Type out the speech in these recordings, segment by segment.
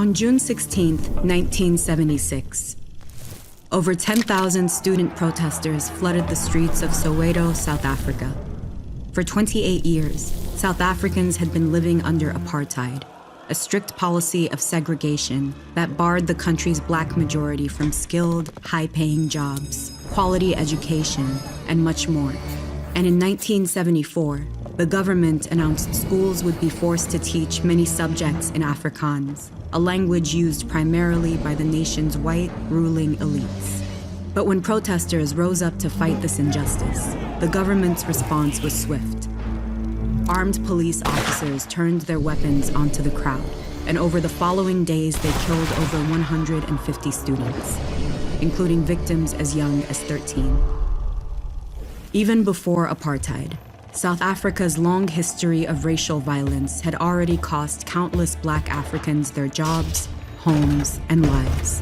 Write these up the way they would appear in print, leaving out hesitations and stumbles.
On June 16, 1976, over 10,000 student protesters flooded the streets of Soweto, South Africa. For 28 years, South Africans had been living under apartheid, a strict policy of segregation that barred the country's black majority from skilled, high-paying jobs, quality education, and much more. And in 1974, the government announced schools would be forced to teach many subjects in Afrikaans, a language used primarily by the nation's white ruling elites. But when protesters rose up to fight this injustice, the government's response was swift. Armed police officers turned their weapons onto the crowd, and over the following days they killed over 150 students, including victims as young as 13. Even before apartheid, South Africa's long history of racial violence had already cost countless black Africans their jobs, homes, and lives.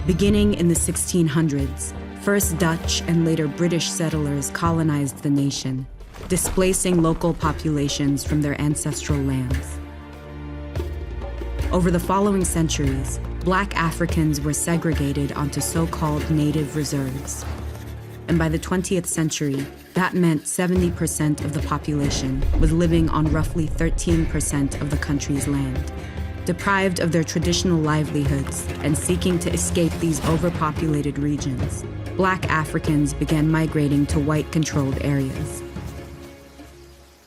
Beginning in the 1600s, first Dutch and later British settlers colonized the nation, displacing local populations from their ancestral lands. Over the following centuries, black Africans were segregated onto so-called native reserves. And by the 20th century, that meant 70% of the population was living on roughly 13% of the country's land. Deprived of their traditional livelihoods and seeking to escape these overpopulated regions, black Africans began migrating to white-controlled areas.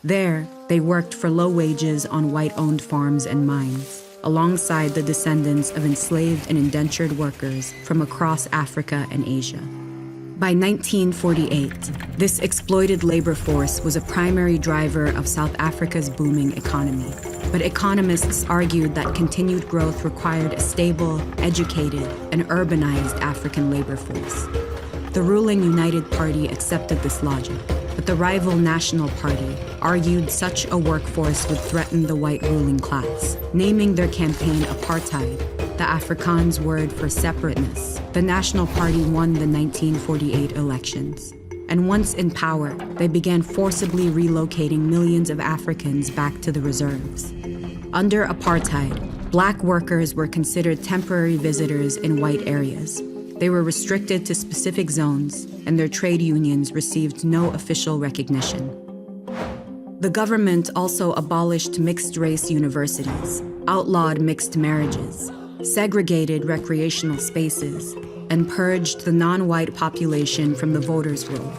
There, they worked for low wages on white-owned farms and mines, alongside the descendants of enslaved and indentured workers from across Africa and Asia. By 1948, this exploited labor force was a primary driver of South Africa's booming economy. But economists argued that continued growth required a stable, educated, and urbanized African labor force. The ruling United Party accepted this logic, but the rival National Party argued such a workforce would threaten the white ruling class, naming their campaign Apartheid, the Afrikaans word for separateness. The National Party won the 1948 elections. And once in power, they began forcibly relocating millions of Africans back to the reserves. Under apartheid, black workers were considered temporary visitors in white areas. They were restricted to specific zones, and their trade unions received no official recognition. The government also abolished mixed-race universities, outlawed mixed marriages, segregated recreational spaces, and purged the non-white population from the voters' roll.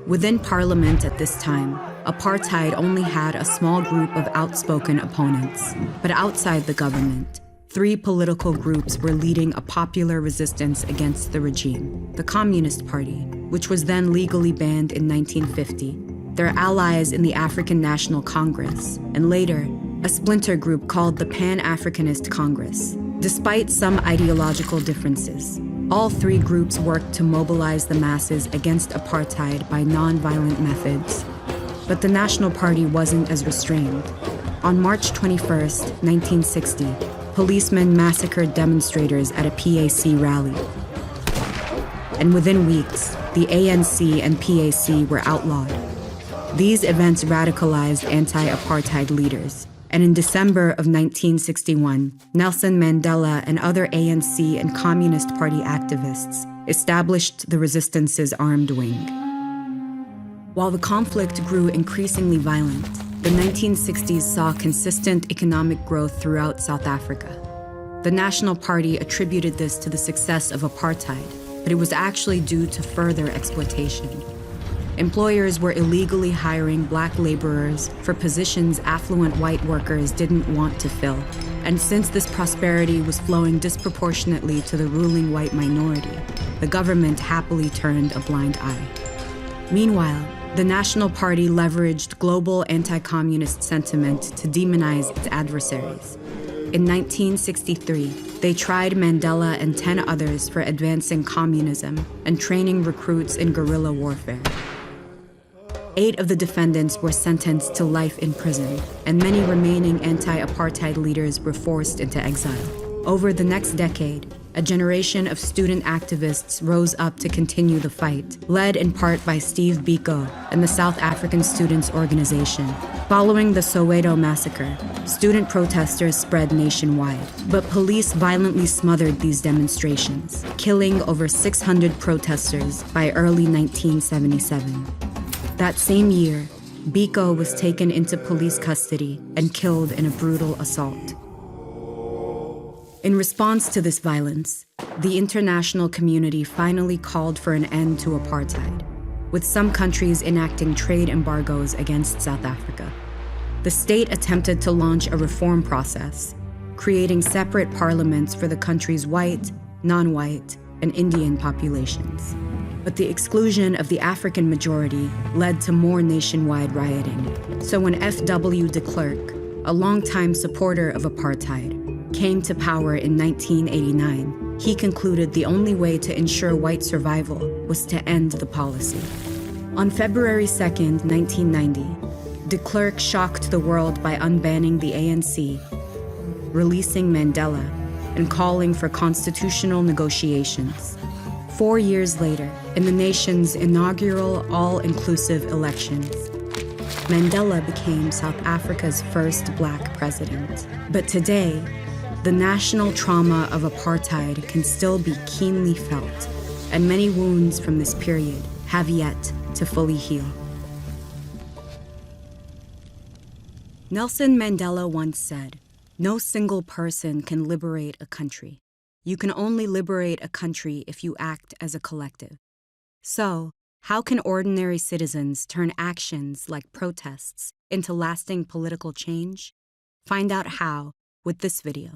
Within parliament at this time, apartheid only had a small group of outspoken opponents. But outside the government, 3 political groups were leading a popular resistance against the regime. The Communist Party, which was then legally banned in 1950, their allies in the African National Congress, and later, a splinter group called the Pan-Africanist Congress. Despite some ideological differences, all 3 groups worked to mobilize the masses against apartheid by non-violent methods. But the National Party wasn't as restrained. On March 21, 1960, policemen massacred demonstrators at a PAC rally. And within weeks, the ANC and PAC were outlawed. These events radicalized anti-apartheid leaders. And in December of 1961, Nelson Mandela and other ANC and Communist Party activists established the resistance's armed wing. While the conflict grew increasingly violent, the 1960s saw consistent economic growth throughout South Africa. The National Party attributed this to the success of apartheid, but it was actually due to further exploitation. Employers were illegally hiring black laborers for positions affluent white workers didn't want to fill. And since this prosperity was flowing disproportionately to the ruling white minority, the government happily turned a blind eye. Meanwhile, the National Party leveraged global anti-communist sentiment to demonize its adversaries. In 1963, they tried Mandela and 10 others for advancing communism and training recruits in guerrilla warfare. 8 of the defendants were sentenced to life in prison, and many remaining anti-apartheid leaders were forced into exile. Over the next decade, a generation of student activists rose up to continue the fight, led in part by Steve Biko and the South African Students' Organization. Following the Soweto massacre, student protesters spread nationwide, but police violently smothered these demonstrations, killing over 600 protesters by early 1977. That same year, Biko was taken into police custody and killed in a brutal assault. In response to this violence, the international community finally called for an end to apartheid, with some countries enacting trade embargoes against South Africa. The state attempted to launch a reform process, creating separate parliaments for the country's white, non-white, and Indian populations. But the exclusion of the African majority led to more nationwide rioting. So when F.W. de Klerk, a longtime supporter of apartheid, came to power in 1989, he concluded the only way to ensure white survival was to end the policy. On February 2, 1990, de Klerk shocked the world by unbanning the ANC, releasing Mandela, and calling for constitutional negotiations. 4 years later, in the nation's inaugural all-inclusive elections, Mandela became South Africa's first black president. But today, the national trauma of apartheid can still be keenly felt, and many wounds from this period have yet to fully heal. Nelson Mandela once said, "No single person can liberate a country. You can only liberate a country if you act as a collective." So, how can ordinary citizens turn actions like protests into lasting political change? Find out how with this video.